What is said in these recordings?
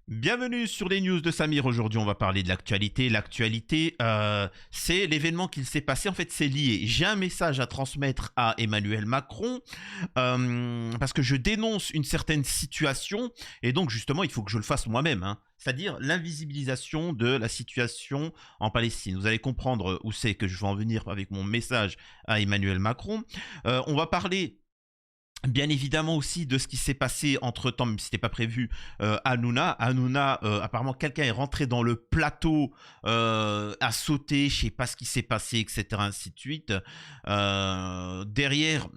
Bienvenue sur les news de Samir. Aujourd'hui, on va parler de l'actualité. L'actualité, c'est l'événement qu'il s'est passé. En fait, c'est lié. J'ai un message à transmettre à Emmanuel Macron parce que je dénonce une certaine situation et donc justement, il faut que je le fasse moi-même, hein. C'est-à-dire l'invisibilisation de la situation en Palestine. Vous allez comprendre où c'est que je vais en venir avec mon message à Emmanuel Macron. On va parler bien évidemment aussi de ce qui s'est passé entre temps, même si c'était pas prévu, Hanouna. Hanouna, apparemment, quelqu'un est rentré dans le plateau, a sauté, je sais pas ce qui s'est passé, etc., ainsi de suite. Derrière,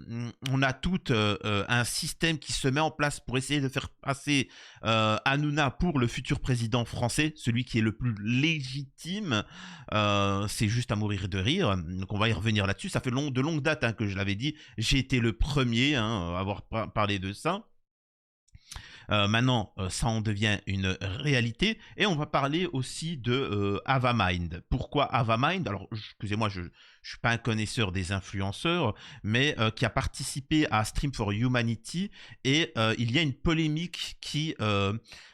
on a tout un système qui se met en place pour essayer de faire passer Hanouna pour le futur président français, celui qui est le plus légitime. C'est juste à mourir de rire. Donc on va y revenir là-dessus. Ça fait de longue date, hein, que je l'avais dit. J'ai été le premier, hein, à avoir parlé de ça. Maintenant, ça en devient une réalité. Et on va parler aussi de Avamind. Pourquoi Avamind? Alors, excusez-moi, je ne suis pas un connaisseur des influenceurs, mais qui a participé à Stream for Humanity. Et il y a une polémique qui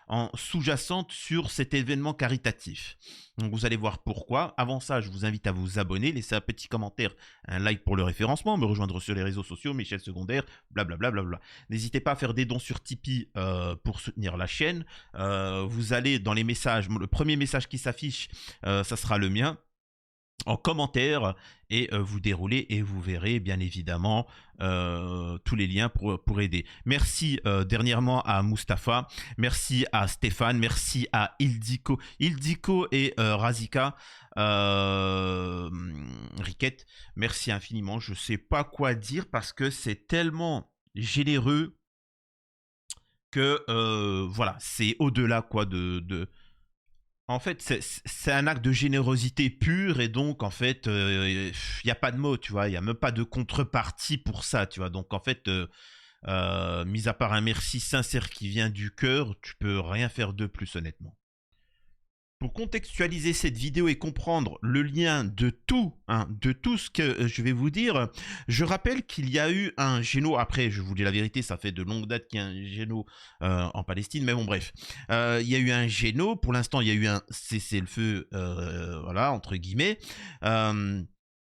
en sous-jacente sur cet événement caritatif. Donc vous allez voir pourquoi. Avant ça, je vous invite à vous abonner, laisser un petit commentaire, un like pour le référencement, me rejoindre sur les réseaux sociaux, Michel Secondaire, blablabla. N'hésitez pas à faire des dons sur Tipeee pour soutenir la chaîne. Vous allez dans les messages, le premier message qui s'affiche, ça sera le mien, en commentaire, et vous déroulez et vous verrez bien évidemment tous les liens pour aider. Merci dernièrement à Mustapha, merci à Stéphane, merci à Ildiko et Razika, Riquette, merci infiniment. Je sais pas quoi dire parce que c'est tellement généreux que voilà, c'est au-delà quoi En fait, c'est un acte de générosité pure et donc en fait, il n'y a pas de mots, tu vois, il n'y a même pas de contrepartie pour ça, tu vois. Donc en fait, mis à part un merci sincère qui vient du cœur, tu peux rien faire de plus honnêtement. Pour contextualiser cette vidéo et comprendre le lien de tout, hein, de tout ce que je vais vous dire, je rappelle qu'il y a eu un géno, après je vous dis la vérité, ça fait de longue date qu'il y a un géno en Palestine, mais bon bref. Il y a eu un géno, pour l'instant il y a eu un cessez-le-feu, voilà, entre guillemets.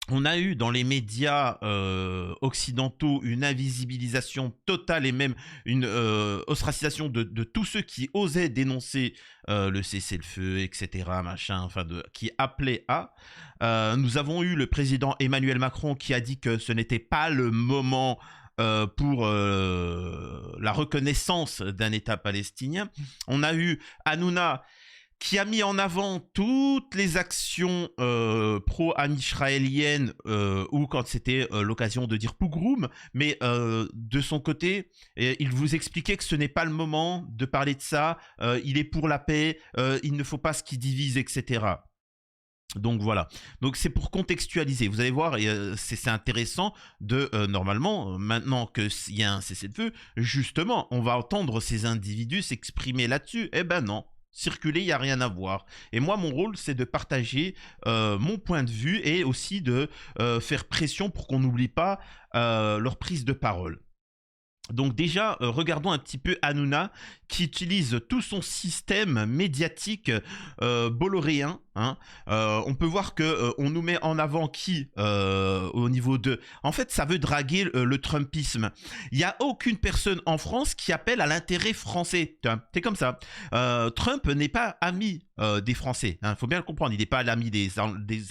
On a eu dans les médias occidentaux une invisibilisation totale et même une ostracisation de tous ceux qui osaient dénoncer le cessez-le-feu, etc., machin, enfin, qui appelaient à. Nous avons eu le président Emmanuel Macron qui a dit que ce n'était pas le moment pour la reconnaissance d'un État palestinien. On a eu Hanouna qui a mis en avant toutes les actions pro-israéliennes ou quand c'était l'occasion de dire pogroum, mais de son côté, il vous expliquait que ce n'est pas le moment de parler de ça, il est pour la paix, il ne faut pas ce qui divise, etc. Donc voilà, donc c'est pour contextualiser, vous allez voir, c'est intéressant de, normalement, maintenant qu'il y a un cessez-le-feu, justement, on va entendre ces individus s'exprimer là-dessus. Eh ben non, circuler, il n'y a rien à voir. Et moi, mon rôle, c'est de partager mon point de vue et aussi de faire pression pour qu'on n'oublie pas leur prise de parole. Donc déjà, regardons un petit peu Hanouna qui utilise tout son système médiatique bolloréen. Hein. On peut voir que on nous met en avant qui au niveau de... En fait, ça veut draguer le Trumpisme. Il n'y a aucune personne en France qui appelle à l'intérêt français. C'est comme ça. Trump n'est pas ami des Français. Il faut bien le comprendre. Il n'est pas l'ami des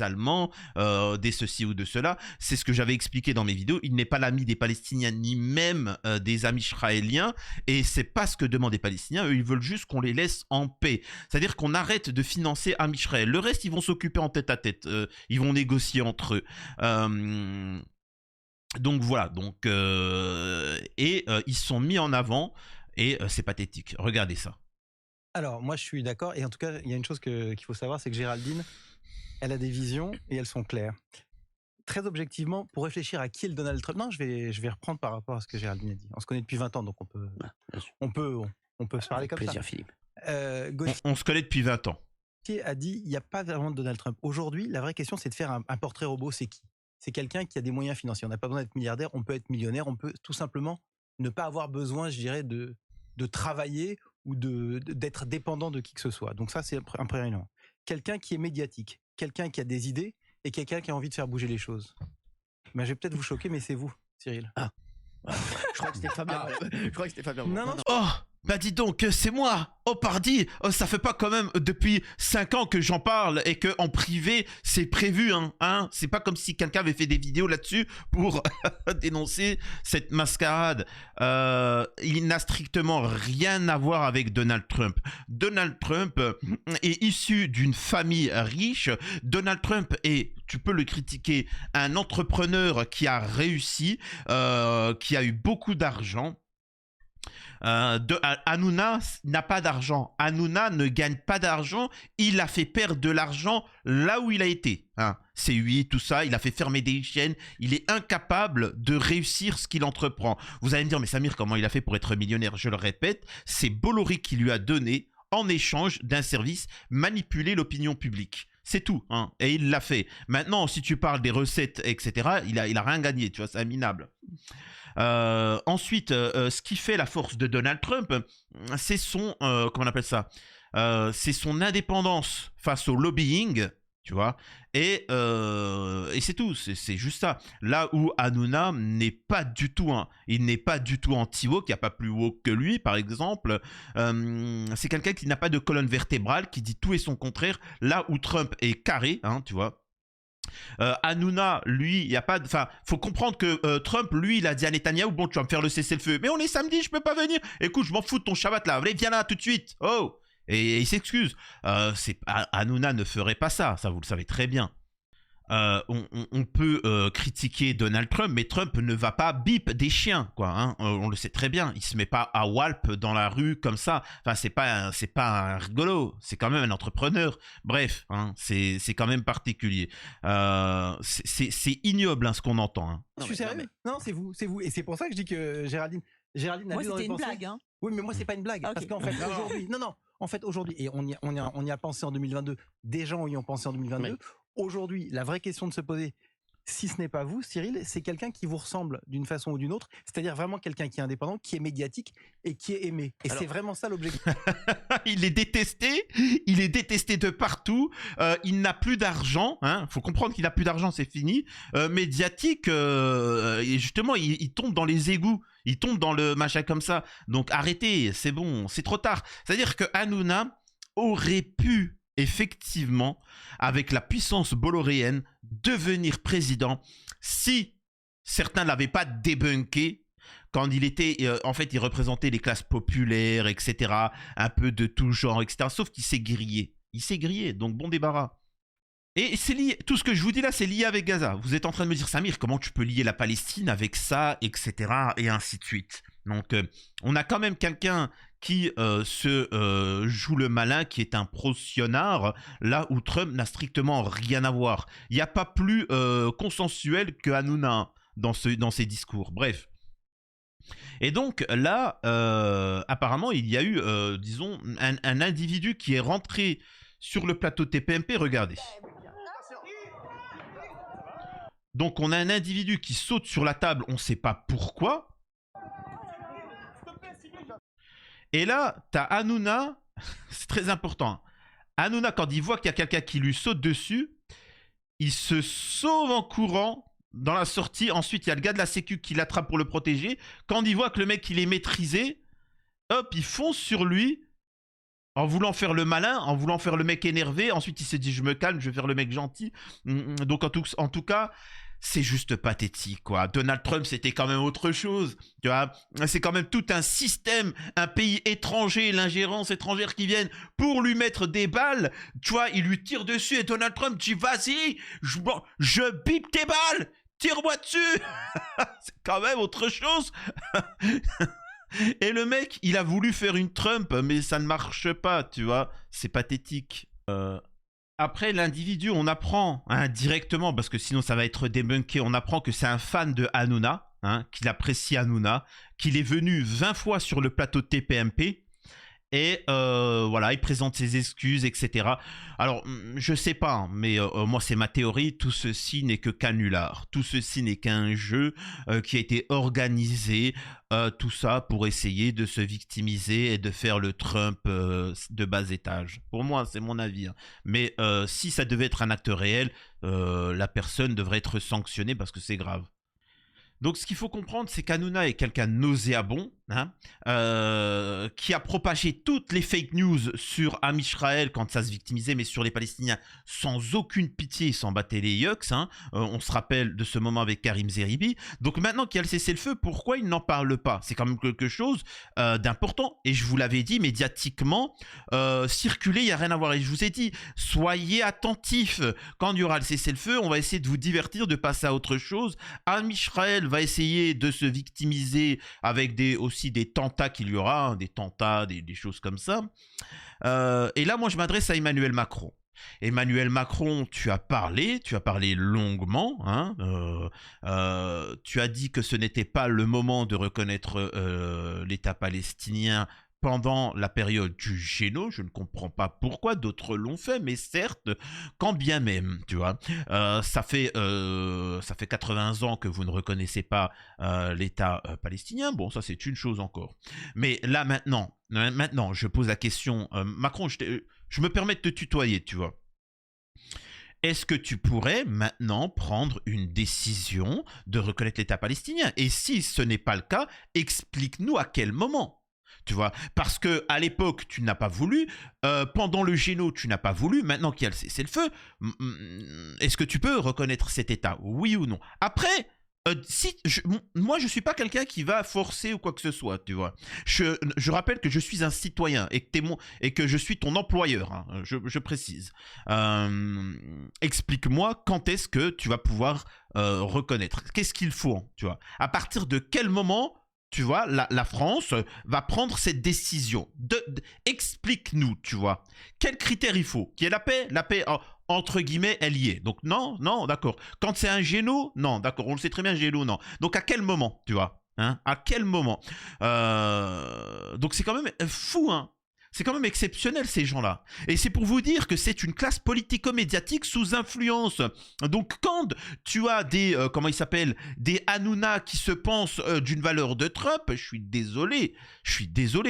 Allemands, des ceci ou de cela. C'est ce que j'avais expliqué dans mes vidéos. Il n'est pas l'ami des Palestiniens ni même des amis israéliens. Et c'est pas ce que demandent les Palestiniens. Eux, ils veulent juste qu'on les laisse en paix. C'est-à-dire qu'on arrête de financer Am Israël. Le reste, ils vont s'occuper en tête à tête. Ils vont négocier entre eux. Donc voilà. Donc, ils sont mis en avant et c'est pathétique. Regardez ça. Alors, moi, je suis d'accord. Et en tout cas, il y a une chose qu'il faut savoir, c'est que Géraldine, elle a des visions et elles sont claires. Très objectivement, pour réfléchir à qui est le Donald Trump, non, je vais reprendre par rapport à ce que Géraldine a dit. On se connaît depuis 20 ans, donc on peut se parler comme Plaisir, ça. Philippe. On se connaît depuis 20 ans. Gauthier a dit, il n'y a pas vraiment de Donald Trump. Aujourd'hui, la vraie question, c'est de faire un portrait robot. C'est qui? C'est quelqu'un qui a des moyens financiers. On n'a pas besoin d'être milliardaire, on peut être millionnaire, on peut tout simplement ne pas avoir besoin, je dirais, de travailler ou d'être dépendant de qui que ce soit. Donc ça, c'est un premier élément. Quelqu'un qui est médiatique, quelqu'un qui a des idées et quelqu'un qui a envie de faire bouger les choses. Ben, je vais peut-être vous choquer, mais c'est vous, Cyril. Ah. Je crois que c'était Fabien. Je crois que c'était Fabien. Non. Oh, bah dis donc, c'est moi. Oh pardi, ça fait pas quand même depuis 5 ans que j'en parle et que en privé c'est prévu, hein. C'est pas comme si quelqu'un avait fait des vidéos là-dessus pour dénoncer cette mascarade. Il n'a strictement rien à voir avec Donald Trump. Donald Trump est issu d'une famille riche. Donald Trump est, tu peux le critiquer, un entrepreneur qui a réussi, qui a eu beaucoup d'argent. Hanouna n'a pas d'argent. Hanouna ne gagne pas d'argent. Il a fait perdre de l'argent là où il a été. C8, tout ça, il a fait fermer des chaînes. Il est incapable de réussir ce qu'il entreprend. Vous allez me dire, mais Samir, comment il a fait pour être millionnaire? Je le répète, c'est Bolloré qui lui a donné, en échange d'un service, manipuler l'opinion publique. C'est tout, et il l'a fait. Maintenant, si tu parles des recettes, etc., il a rien gagné, tu vois, c'est minable. Ensuite, ce qui fait la force de Donald Trump, c'est son, comment on appelle ça, c'est son indépendance face au lobbying, tu vois, et c'est tout, c'est juste ça. Là où Hanouna n'est pas du tout, il n'est pas du tout anti-woke, il n'y a pas plus woke que lui, par exemple. C'est quelqu'un qui n'a pas de colonne vertébrale, qui dit tout et son contraire, là où Trump est carré, tu vois. Hanouna, lui, il y a pas, enfin, faut comprendre que Trump, lui, il a dit à Netanyahou, bon, tu vas me faire le cessez-le-feu, mais on est samedi, je peux pas venir. Écoute, je m'en fous de ton Shabbat là, allez, viens là tout de suite. Oh, et il s'excuse. Hanouna ne ferait pas ça, vous le savez très bien. On peut critiquer Donald Trump, mais Trump ne va pas bip des chiens, quoi. On le sait très bien. Il se met pas à walp dans la rue comme ça. Enfin, c'est pas un rigolo. C'est quand même un entrepreneur. Bref, c'est quand même particulier. C'est ignoble ce qu'on entend. Je suis sérieux. Non, c'est vous. Et c'est pour ça que je dis que Géraldine a moi, dit dans les c'était une pensées. blague. Oui, mais moi, c'est pas une blague. Okay. Parce qu'en fait, aujourd'hui, en fait, aujourd'hui, et on y a pensé en 2022, des gens y ont pensé en 2022. Oui. Aujourd'hui, la vraie question de se poser, si ce n'est pas vous, Cyril, c'est quelqu'un qui vous ressemble d'une façon ou d'une autre, c'est-à-dire vraiment quelqu'un qui est indépendant, qui est médiatique et qui est aimé. Et c'est vraiment ça l'objectif. Il est détesté de partout, il n'a plus d'argent, faut comprendre qu'il n'a plus d'argent, c'est fini. Médiatique, et justement, il tombe dans les égouts, il tombe dans le machin comme ça. Donc arrêtez, c'est bon, c'est trop tard. C'est-à-dire que Hanouna aurait pu effectivement, avec la puissance bolloréenne, devenir président si certains ne l'avaient pas débunké quand il était, en fait, il représentait les classes populaires, etc., un peu de tout genre, etc., sauf qu'il s'est grillé. Il s'est grillé, donc bon débarras. Et c'est lié, tout ce que je vous dis là, c'est lié avec Gaza. Vous êtes en train de me dire, Samir, comment tu peux lier la Palestine avec ça, etc., et ainsi de suite. Donc, on a quand même quelqu'un qui se joue le malin, qui est un pro-sionard, là où Trump n'a strictement rien à voir. Il n'y a pas plus consensuel que Hanouna dans ses discours. Bref. Et donc là, apparemment, il y a eu, disons, un individu qui est rentré sur le plateau TPMP. Regardez. Donc on a un individu qui saute sur la table, on ne sait pas pourquoi. Et là, tu as Hanouna, c'est très important. Hanouna, quand il voit qu'il y a quelqu'un qui lui saute dessus, il se sauve en courant dans la sortie. Ensuite, il y a le gars de la sécu qui l'attrape pour le protéger. Quand il voit que le mec, il est maîtrisé, hop, il fonce sur lui en voulant faire le malin, en voulant faire le mec énervé. Ensuite, il s'est dit, je me calme, je vais faire le mec gentil. Donc, en tout cas, c'est juste pathétique, quoi. Donald Trump, c'était quand même autre chose, tu vois. C'est quand même tout un système, un pays étranger, l'ingérence étrangère qui viennent pour lui mettre des balles. Tu vois, il lui tire dessus et Donald Trump dit, vas-y, je bip tes balles, tire-moi dessus. C'est quand même autre chose. Et le mec, il a voulu faire une Trump, mais ça ne marche pas, tu vois. C'est pathétique. Après, l'individu, on apprend directement, parce que sinon ça va être débunké, on apprend que c'est un fan de Hanouna, qu'il apprécie Hanouna, qu'il est venu 20 fois sur le plateau de TPMP, Et voilà, il présente ses excuses, etc. Alors, je sais pas, hein, mais moi, c'est ma théorie. Tout ceci n'est que canular. Tout ceci n'est qu'un jeu qui a été organisé. Tout ça pour essayer de se victimiser et de faire le Trump de bas étage. Pour moi, c'est mon avis, hein. Mais si ça devait être un acte réel, la personne devrait être sanctionnée parce que c'est grave. Donc, ce qu'il faut comprendre, c'est qu'Hanouna est quelqu'un de nauséabond, hein, qui a propagé toutes les fake news sur Am Israël quand ça se victimisait, mais sur les Palestiniens sans aucune pitié, il s'en battait les yucks. Hein. On se rappelle de ce moment avec Karim Zeribi. Donc, maintenant qu'il y a le cessez-le-feu, pourquoi il n'en parle pas? C'est quand même quelque chose d'important. Et je vous l'avais dit, médiatiquement, circuler, il n'y a rien à voir. Et je vous ai dit, soyez attentifs. Quand il y aura le cessez-le-feu, on va essayer de vous divertir, de passer à autre chose. Am Israël va essayer de se victimiser avec aussi des tentats qu'il y aura, hein, des tentats, des choses comme ça. Et là, moi, je m'adresse à Emmanuel Macron. Emmanuel Macron, tu as parlé longuement, hein, tu as dit que ce n'était pas le moment de reconnaître l'État palestinien pendant la période du Géno. Je ne comprends pas pourquoi d'autres l'ont fait, mais certes, quand bien même, tu vois, ça fait 80 ans que vous ne reconnaissez pas l'État palestinien. Bon, ça c'est une chose encore. Mais là maintenant, je pose la question, Macron, je me permets de te tutoyer, tu vois. Est-ce que tu pourrais maintenant prendre une décision de reconnaître l'État palestinien? Et si ce n'est pas le cas, explique-nous à quel moment. Tu vois, parce que à l'époque tu n'as pas voulu, pendant le Géno tu n'as pas voulu, maintenant qu'il y a le cessez-le-feu, est-ce que tu peux reconnaître cet État, oui ou non? Après, moi je suis pas quelqu'un qui va forcer ou quoi que ce soit, tu vois. Je rappelle que je suis un citoyen et que je suis ton employeur, hein, je précise. Explique-moi quand est-ce que tu vas pouvoir reconnaître. Qu'est-ce qu'il faut, tu vois? À partir de quel moment, tu vois, la France va prendre cette décision. Explique-nous, tu vois. Quels critères il faut? Qu'il y ait la paix? La paix, entre guillemets, elle y est. Donc non, d'accord. Quand c'est un Géno, non, d'accord. On le sait très bien, Géno, non. Donc à quel moment, tu vois, hein? À quel moment? Donc c'est quand même fou, hein. C'est quand même exceptionnel, ces gens-là. Et c'est pour vous dire que c'est une classe politico-médiatique sous influence. Donc quand tu as des, comment ils s'appellent, des Hanouna qui se pensent d'une valeur de Trump, je suis désolé,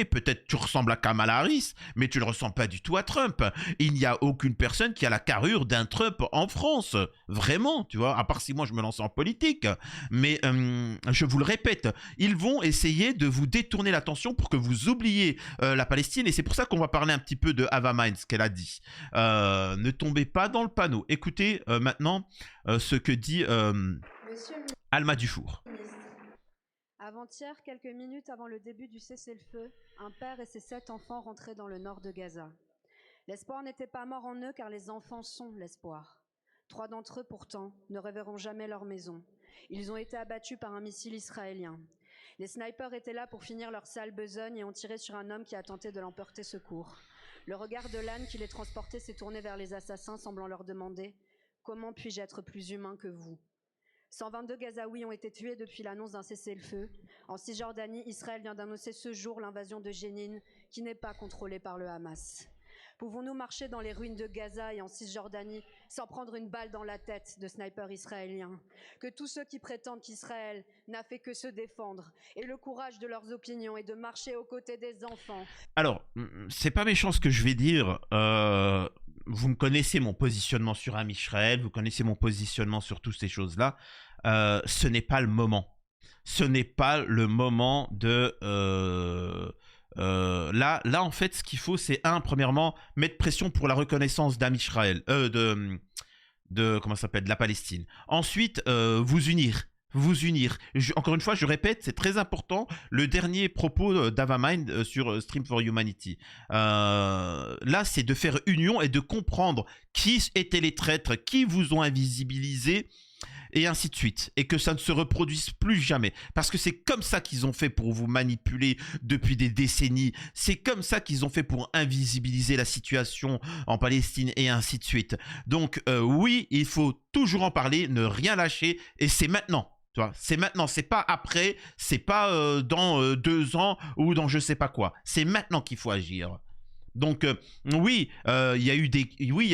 peut-être tu ressembles à Kamala Harris, mais tu ne ressembles pas du tout à Trump. Il n'y a aucune personne qui a la carrure d'un Trump en France. Vraiment, tu vois, à part si moi je me lance en politique. Mais je vous le répète, ils vont essayer de vous détourner l'attention pour que vous oubliez la Palestine, et c'est pour ça qu'on va parler un petit peu de Ava Mind, ce qu'elle a dit. Ne tombez pas dans le panneau. Écoutez maintenant ce que dit Alma Dufour. Avant-hier, quelques minutes avant le début du cessez-le-feu, un père et ses 7 enfants rentraient dans le nord de Gaza. L'espoir n'était pas mort en eux car les enfants sont l'espoir. 3 d'entre eux pourtant ne reverront jamais leur maison. Ils ont été abattus par un missile israélien. Les snipers étaient là pour finir leur sale besogne et ont tiré sur un homme qui a tenté de l'emporter secours. Le regard de l'âne qui les transportait s'est tourné vers les assassins, semblant leur demander « Comment puis-je être plus humain que vous ?» 122 Gazaouis ont été tués depuis l'annonce d'un cessez-le-feu. En Cisjordanie, Israël vient d'annoncer ce jour l'invasion de Jénine, qui n'est pas contrôlée par le Hamas. Pouvons-nous marcher dans les ruines de Gaza et en Cisjordanie sans prendre une balle dans la tête de snipers israéliens? Que tous ceux qui prétendent qu'Israël n'a fait que se défendre aient le courage de leurs opinions et de marcher aux côtés des enfants. Alors, c'est pas méchant ce que je vais dire. Vous me connaissez mon positionnement sur Am Israël, vous connaissez mon positionnement sur toutes ces choses-là. Ce n'est pas le moment. Ce n'est pas le moment de... là, en fait, ce qu'il faut, c'est premièrement, mettre pression pour la reconnaissance d'Am Israël, comment ça s'appelle, de la Palestine. Ensuite, vous unir. Encore une fois, je répète, c'est très important, le dernier propos d'Avamind sur Stream for Humanity. Là, c'est de faire union et de comprendre qui étaient les traîtres, qui vous ont invisibilisé, et ainsi de suite, et que ça ne se reproduise plus jamais, parce que c'est comme ça qu'ils ont fait pour vous manipuler depuis des décennies, c'est comme ça qu'ils ont fait pour invisibiliser la situation en Palestine, et ainsi de suite. Donc oui, il faut toujours en parler, ne rien lâcher, et c'est maintenant. Tu vois, c'est maintenant, c'est pas après, c'est pas dans 2 ans ou dans je sais pas quoi. C'est maintenant qu'il faut agir. Donc oui, il y a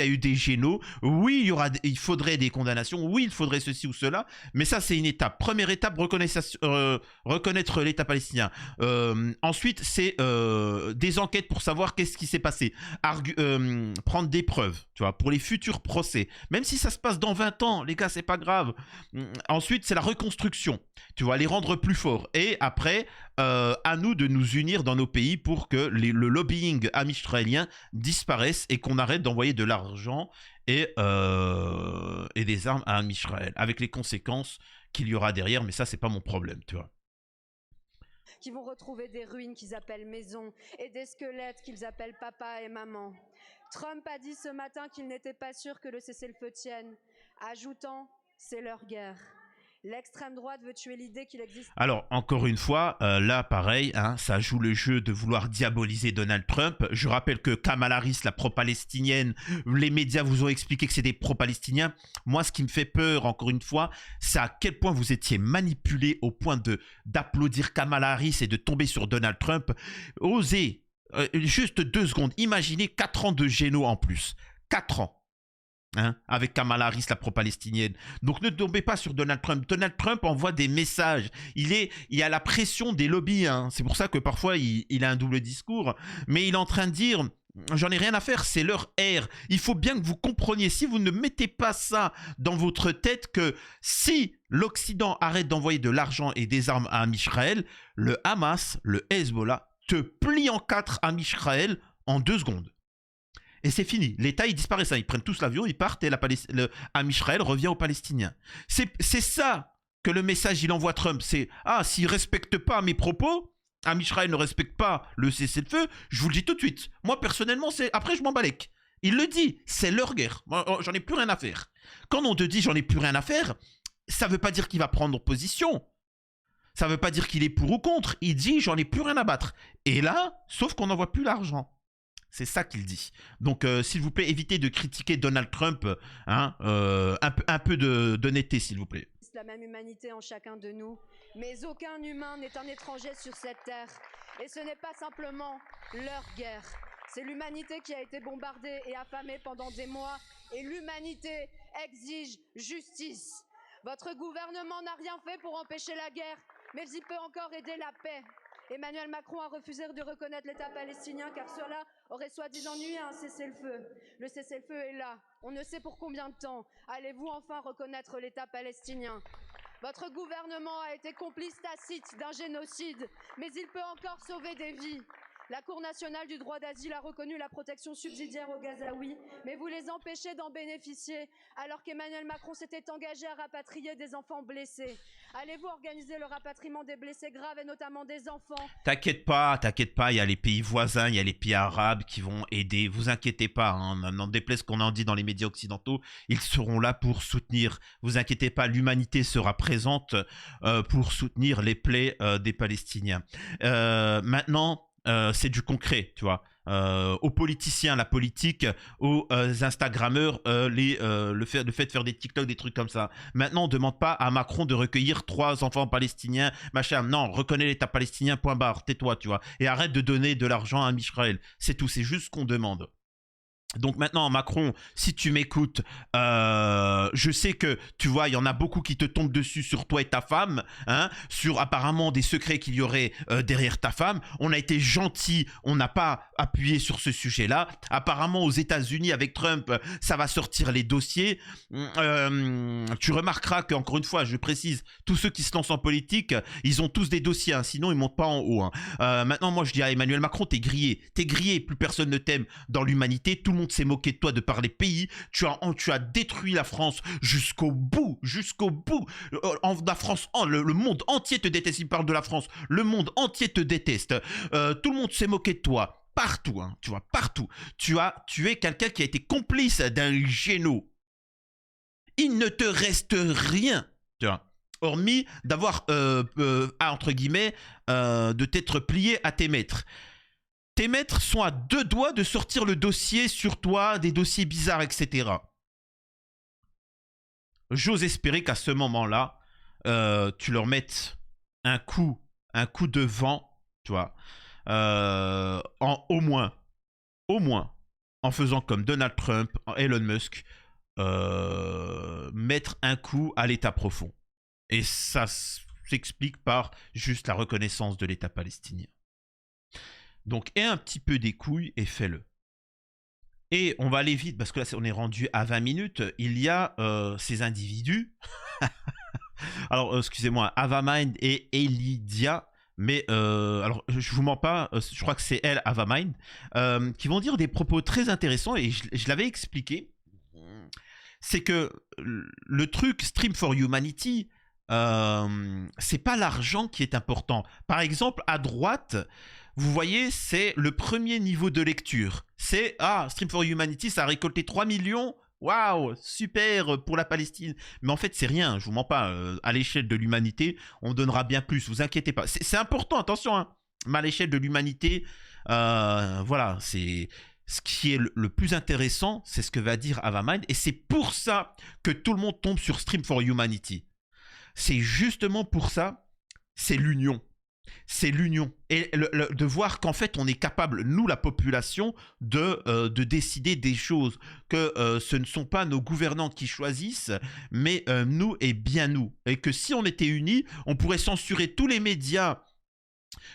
eu des génaux. Oui, il faudrait des condamnations. Oui, il faudrait ceci ou cela. Mais ça, c'est une étape. Première étape, reconnaître l'État palestinien. Ensuite, c'est des enquêtes pour savoir qu'est-ce qui s'est passé. Prendre des preuves, tu vois, pour les futurs procès. Même si ça se passe dans 20 ans, les gars, c'est pas grave. Ensuite, c'est la reconstruction. Tu vois, les rendre plus forts. Et après, à nous de nous unir dans nos pays pour que le lobbying amish-israélien disparaisse et qu'on arrête d'envoyer de l'argent et des armes à Amisraël, avec les conséquences qu'il y aura derrière, mais ça, c'est pas mon problème, tu vois. Qui vont retrouver des ruines qu'ils appellent maison et des squelettes qu'ils appellent papa et maman. Trump a dit ce matin qu'il n'était pas sûr que le cessez-le-feu tienne, ajoutant « c'est leur guerre ». L'extrême droite veut tuer l'idée qu'il existe... Alors, encore une fois, là, pareil, hein, ça joue le jeu de vouloir diaboliser Donald Trump. Je rappelle que Kamala Harris, la pro-palestinienne, les médias vous ont expliqué que c'est des pro-palestiniens. Moi, ce qui me fait peur, encore une fois, c'est à quel point vous étiez manipulé au point d'applaudir Kamala Harris et de tomber sur Donald Trump. Osez, juste 2 secondes, imaginez 4 ans de géno en plus. 4 ans. Hein, avec Kamala Harris, la pro-palestinienne. Donc ne tombez pas sur Donald Trump. Donald Trump envoie des messages. Il y a la pression des lobbies. Hein. C'est pour ça que parfois il a un double discours. Mais il est en train de dire, j'en ai rien à faire, c'est leur ère. Il faut bien que vous compreniez, si vous ne mettez pas ça dans votre tête, que si l'Occident arrête d'envoyer de l'argent et des armes à Amisraël, le Hamas, le Hezbollah, te plie en 4 à Amisraël en 2 secondes. Et c'est fini. L'État, il disparaît ça. Ils prennent tous l'avion, ils partent et Amisraël revient aux Palestiniens. C'est ça que le message il envoie Trump. C'est « Ah, s'il ne respecte pas mes propos, Amisraël ne respecte pas le cessez-le-feu, je vous le dis tout de suite. Moi, personnellement, après, je m'en balèque. » Il le dit, c'est leur guerre. Moi, j'en ai plus rien à faire. Quand on te dit « j'en ai plus rien à faire », ça ne veut pas dire qu'il va prendre position. Ça ne veut pas dire qu'il est pour ou contre. Il dit « j'en ai plus rien à battre ». Et là, sauf qu'on n'envoie plus l'argent. C'est ça qu'il dit. Donc, s'il vous plaît, évitez de critiquer Donald Trump. Hein, un peu d'honnêteté, s'il vous plaît. La même humanité en chacun de nous, mais aucun humain n'est un étranger sur cette terre. Et ce n'est pas simplement leur guerre. C'est l'humanité qui a été bombardée et affamée pendant des mois. Et l'humanité exige justice. Votre gouvernement n'a rien fait pour empêcher la guerre, mais il peut encore aider la paix. Emmanuel Macron a refusé de reconnaître l'État palestinien car cela aurait soi-disant nuit à un cessez-le-feu. Le cessez-le-feu est là. On ne sait pour combien de temps. Allez-vous enfin reconnaître l'État palestinien? Votre gouvernement a été complice tacite d'un génocide, mais il peut encore sauver des vies. La Cour nationale du droit d'asile a reconnu la protection subsidiaire aux Gazaouis, mais vous les empêchez d'en bénéficier, alors qu'Emmanuel Macron s'était engagé à rapatrier des enfants blessés. Allez-vous organiser le rapatriement des blessés graves et notamment des enfants? T'inquiète pas, il y a les pays voisins, il y a les pays arabes qui vont aider. Vous inquiétez pas, hein, n'en déplaise qu'on en dit dans les médias occidentaux, ils seront là pour soutenir. Vous inquiétez pas, l'humanité sera présente pour soutenir les plaies des Palestiniens. Maintenant, c'est du concret, tu vois. Aux politiciens, la politique, aux Instagrammeurs, le fait de faire des TikTok, des trucs comme ça. Maintenant, on ne demande pas à Macron de recueillir 3 enfants palestiniens, machin. Non, reconnais l'État palestinien, point barre, tais-toi, tu vois. Et arrête de donner de l'argent à Amisraël. C'est tout, c'est juste ce qu'on demande. Donc maintenant, Macron, si tu m'écoutes, je sais que, tu vois, il y en a beaucoup qui te tombent dessus sur toi et ta femme, hein, sur apparemment des secrets qu'il y aurait derrière ta femme. On a été gentil, on n'a pas appuyé sur ce sujet-là. Apparemment, aux États-Unis, avec Trump, ça va sortir les dossiers. Tu remarqueras qu'encore une fois, je précise, tous ceux qui se lancent en politique, ils ont tous des dossiers, hein, sinon ils montent pas en haut. Hein. Maintenant, moi, je dis à Emmanuel Macron, t'es grillé, plus personne ne t'aime dans l'humanité, tout le monde s'est moqué de toi de par les pays, tu as détruit la France jusqu'au bout, la France, le monde entier te déteste, il parle de la France, le monde entier te déteste, tout le monde s'est moqué de toi, partout, hein, tu vois, partout, tu es quelqu'un qui a été complice d'un géno, il ne te reste rien, tu vois, hormis d'avoir, entre guillemets, de t'être plié à tes maîtres. Tes maîtres sont à 2 doigts de sortir le dossier sur toi, des dossiers bizarres, etc. J'ose espérer qu'à ce moment-là, tu leur mettes un coup de vent, tu vois, au moins, en faisant comme Donald Trump, Elon Musk, mettre un coup à l'État profond. Et ça s'explique par juste la reconnaissance de l'État palestinien. Donc, aie un petit peu des couilles et fais-le. Et on va aller vite, parce que là, on est rendu à 20 minutes. Il y a ces individus. Alors, excusez-moi, Avamind et Elidia. Mais, alors, je vous mens pas, je crois que c'est elle, Avamind, qui vont dire des propos très intéressants, et je l'avais expliqué. C'est que le truc Stream for Humanity, c'est pas l'argent qui est important. Par exemple, à droite, vous voyez, c'est le premier niveau de lecture. C'est, Stream for Humanity, ça a récolté 3 millions. Waouh, super pour la Palestine. Mais en fait, c'est rien, je vous mens pas. À l'échelle de l'humanité, on donnera bien plus, vous inquiétez pas. C'est important, attention, hein. Mais à l'échelle de l'humanité, voilà, c'est... Ce qui est le plus intéressant, c'est ce que va dire Avamind. Et c'est pour ça que tout le monde tombe sur Stream for Humanity. C'est justement pour ça, c'est l'union. C'est l'union. Et de voir qu'en fait, on est capable, nous, la population, de décider des choses. Que ce ne sont pas nos gouvernants qui choisissent, mais nous et bien nous. Et que si on était unis, on pourrait censurer tous les médias.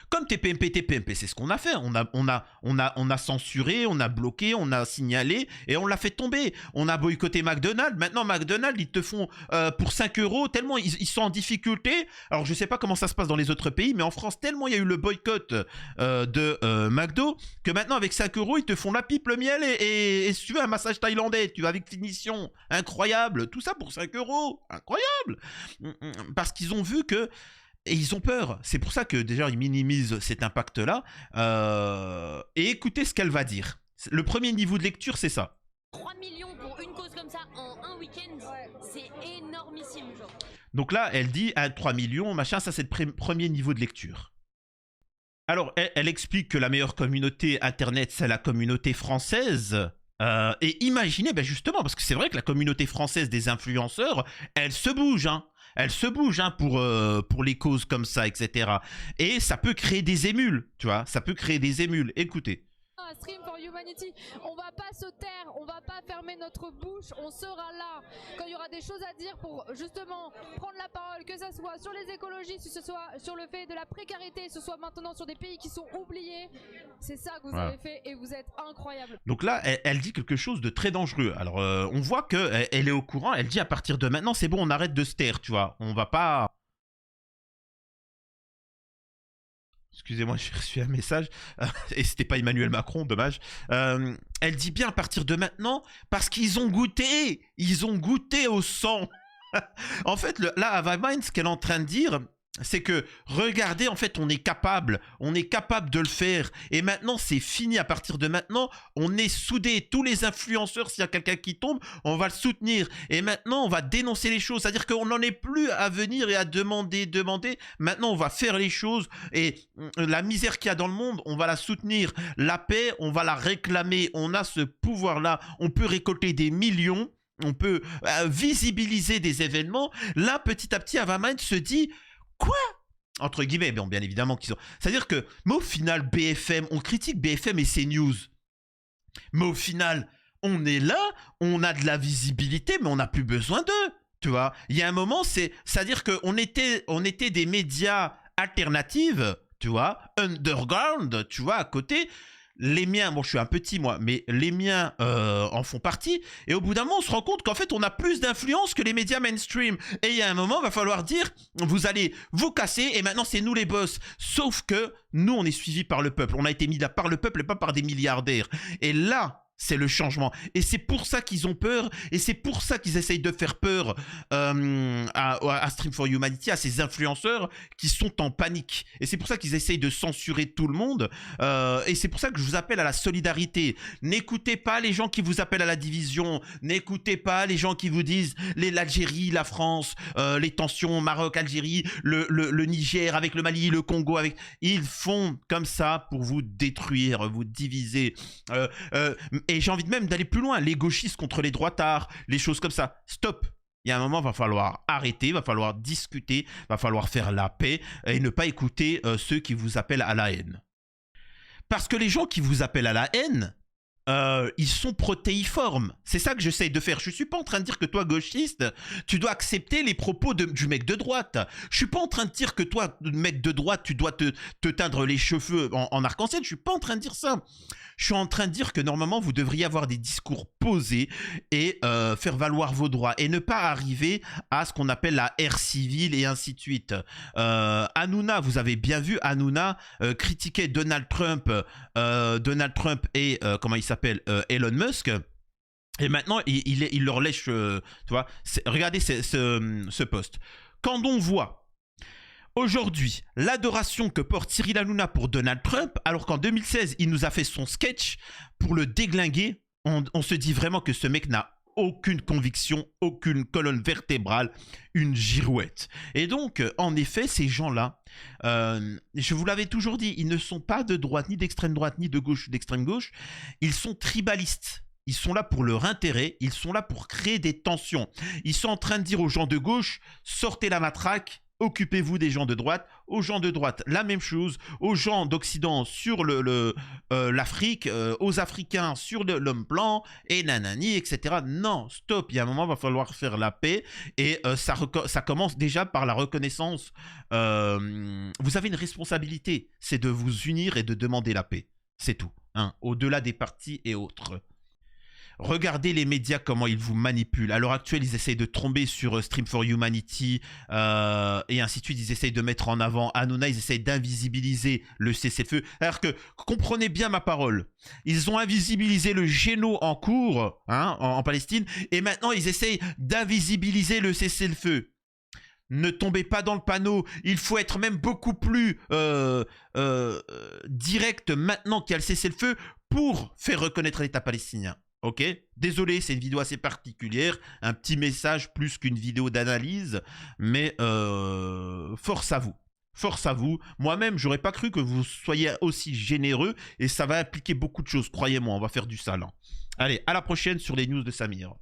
Comme TPMP, c'est ce qu'on a fait. On a censuré, on a bloqué, on a signalé et on l'a fait tomber. On a boycotté McDonald's. Maintenant, McDonald's, ils te font pour 5 euros, tellement ils sont en difficulté. Alors, je sais pas comment ça se passe dans les autres pays, mais en France, tellement il y a eu le boycott de McDo que maintenant, avec 5 euros, ils te font la pipe, le miel et si tu veux un massage thaïlandais, tu vas avec finition. Incroyable. Tout ça pour 5 euros. Incroyable. Parce qu'ils ont vu que. Et ils ont peur. C'est pour ça que déjà, ils minimisent cet impact-là. Et écoutez ce qu'elle va dire. Le premier niveau de lecture, c'est ça. 3 millions pour une cause comme ça en un week-end, c'est énormissime. Genre. Donc là, elle dit 3 millions, machin, ça c'est le premier niveau de lecture. Alors, elle explique que la meilleure communauté Internet, c'est la communauté française. Et imaginez, justement, parce que c'est vrai que la communauté française des influenceurs, elle se bouge, hein. Elle se bouge pour les causes comme ça, etc. Et ça peut créer des émules, tu vois. Ça peut créer des émules. Écoutez. Stream for Humanity, on va pas se taire, on va pas fermer notre bouche, on sera là quand il y aura des choses à dire pour justement prendre la parole, que ça soit sur les écologies, que ce soit sur le fait de la précarité, que ce soit maintenant sur des pays qui sont oubliés. C'est ça que vous avez fait et vous êtes incroyable. Donc là, elle dit quelque chose de très dangereux. Alors, on voit qu'elle est au courant, elle dit à partir de maintenant, c'est bon, on arrête de se taire, tu vois. On va pas... Excusez-moi, j'ai reçu un message. Et c'était pas Emmanuel Macron, dommage. Elle dit bien à partir de maintenant, parce qu'ils ont goûté. Ils ont goûté au sang. En fait, là, Avamind, ce qu'elle est en train de dire, c'est que, regardez, en fait, on est capable de le faire, et maintenant, c'est fini, à partir de maintenant, on est soudés, tous les influenceurs, s'il y a quelqu'un qui tombe, on va le soutenir, et maintenant, on va dénoncer les choses, c'est-à-dire qu'on n'en est plus à venir et à demander, maintenant, on va faire les choses, et la misère qu'il y a dans le monde, on va la soutenir, la paix, on va la réclamer, on a ce pouvoir-là, on peut récolter des millions, on peut visibiliser des événements, là, petit à petit, Avamind se dit... Quoi? Entre guillemets, bon, bien évidemment qu'ils ont... C'est-à-dire que, mais au final, BFM, on critique BFM et CNews. Mais au final, on est là, on a de la visibilité, mais on n'a plus besoin d'eux. Tu vois? Il y a un moment, c'est-à-dire qu'on était des médias alternatifs, tu vois, underground, tu vois, à côté... Les miens, bon je suis un petit moi, mais les miens en font partie. Et au bout d'un moment, on se rend compte qu'en fait, on a plus d'influence que les médias mainstream. Et il y a un moment, il va falloir dire, vous allez vous casser et maintenant c'est nous les boss. Sauf que nous, on est suivis par le peuple. On a été mis là par le peuple et pas par des milliardaires. Et là... C'est le changement. Et c'est pour ça qu'ils ont peur. Et c'est pour ça qu'ils essayent de faire peur à Stream for Humanity, à ces influenceurs qui sont en panique. Et c'est pour ça qu'ils essayent de censurer tout le monde. Et c'est pour ça que je vous appelle à la solidarité. N'écoutez pas les gens qui vous appellent à la division. N'écoutez pas les gens qui vous disent l'Algérie, la France, les tensions Maroc, Algérie, le Niger avec le Mali, le Congo. Ils font comme ça pour vous détruire, vous diviser. Et j'ai envie de même d'aller plus loin, les gauchistes contre les droitards, les choses comme ça. Stop. Il y a un moment, il va falloir arrêter, il va falloir discuter, il va falloir faire la paix et ne pas écouter ceux qui vous appellent à la haine. Parce que les gens qui vous appellent à la haine, ils sont protéiformes. C'est ça que j'essaye de faire. Je suis pas en train de dire que toi, gauchiste, tu dois accepter les propos du mec de droite. Je suis pas en train de dire que toi, mec de droite, tu dois te teindre les cheveux en arc-en-ciel. Je suis pas en train de dire ça. Je suis en train de dire que normalement, vous devriez avoir des discours posés et faire valoir vos droits et ne pas arriver à ce qu'on appelle la ère civile et ainsi de suite. Hanouna, vous avez bien vu, Hanouna critiquait Donald Trump et comment il s'appelle, Elon Musk. Et maintenant, il leur lèche, tu vois. Regardez ce post. Quand on voit aujourd'hui, l'adoration que porte Cyril Hanouna pour Donald Trump, alors qu'en 2016, il nous a fait son sketch pour le déglinguer, on se dit vraiment que ce mec n'a aucune conviction, aucune colonne vertébrale, une girouette. Et donc, en effet, ces gens-là, je vous l'avais toujours dit, ils ne sont pas de droite, ni d'extrême droite, ni de gauche, d'extrême gauche, ils sont tribalistes. Ils sont là pour leur intérêt, ils sont là pour créer des tensions. Ils sont en train de dire aux gens de gauche, sortez la matraque, occupez-vous des gens de droite, aux gens de droite la même chose, aux gens d'Occident sur l'Afrique, aux Africains sur l'homme blanc, et nanani, etc. Non, stop, il y a un moment, il va falloir faire la paix, et ça commence déjà par la reconnaissance. Vous avez une responsabilité, c'est de vous unir et de demander la paix, c'est tout, hein, au-delà des partis et autres. Regardez les médias, comment ils vous manipulent. À l'heure actuelle, ils essayent de tromper sur Stream for Humanity et ainsi de suite. Ils essayent de mettre en avant Hanouna, ils essayent d'invisibiliser le cessez-le-feu. Alors que, comprenez bien ma parole, ils ont invisibilisé le géno en cours hein, en Palestine et maintenant ils essayent d'invisibiliser le cessez-le-feu. Ne tombez pas dans le panneau, il faut être même beaucoup plus direct maintenant qu'il y a le cessez-le-feu pour faire reconnaître l'État palestinien. Ok, désolé, c'est une vidéo assez particulière, un petit message plus qu'une vidéo d'analyse, mais force à vous. Force à vous. Moi-même, j'aurais pas cru que vous soyez aussi généreux et ça va impliquer beaucoup de choses. Croyez-moi, on va faire du sale. Allez, à la prochaine sur les news de Samir.